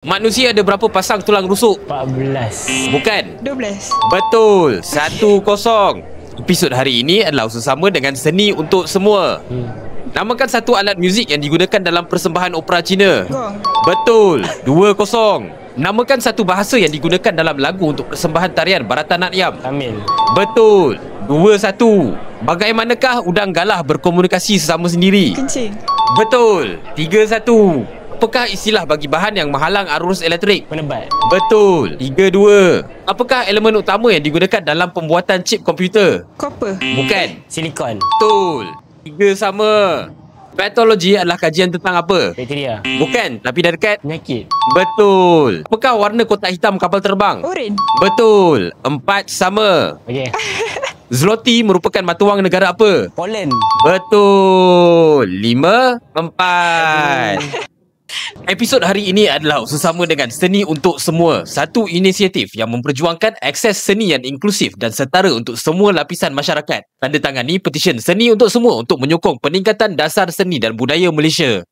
Manusia ada berapa pasang tulang rusuk? 14. Bukan. 12. Betul. 1-0. Episod hari ini adalah bersama dengan Seni Untuk Semua. Namakan satu alat muzik yang digunakan dalam persembahan opera Cina. Gong. Betul. 2-0. Namakan satu bahasa yang digunakan dalam lagu untuk persembahan tarian Bharatanatyam. Tamil. Betul. 2-1. Bagaimanakah udang galah berkomunikasi sesama sendiri? Kencing. Betul. 3-1. Apakah istilah bagi bahan yang menghalang arus elektrik? Penebat. Betul. 3-2. Apakah elemen utama yang digunakan dalam pembuatan chip komputer? Copper. Bukan. Silikon. Betul. 3 sama. Patologi adalah kajian tentang apa? Bakteria. Bukan, tapi dah dekat. Penyakit. Betul. Apakah warna kotak hitam kapal terbang? Oren. Betul. 4 sama. Okey. Zloty merupakan mata wang negara apa? Poland. Betul. 5-4. Episod hari ini adalah sesama dengan Seni Untuk Semua, satu inisiatif yang memperjuangkan akses seni yang inklusif dan setara untuk semua lapisan masyarakat. Tanda tangani petisyen Seni Untuk Semua untuk menyokong peningkatan dasar seni dan budaya Malaysia.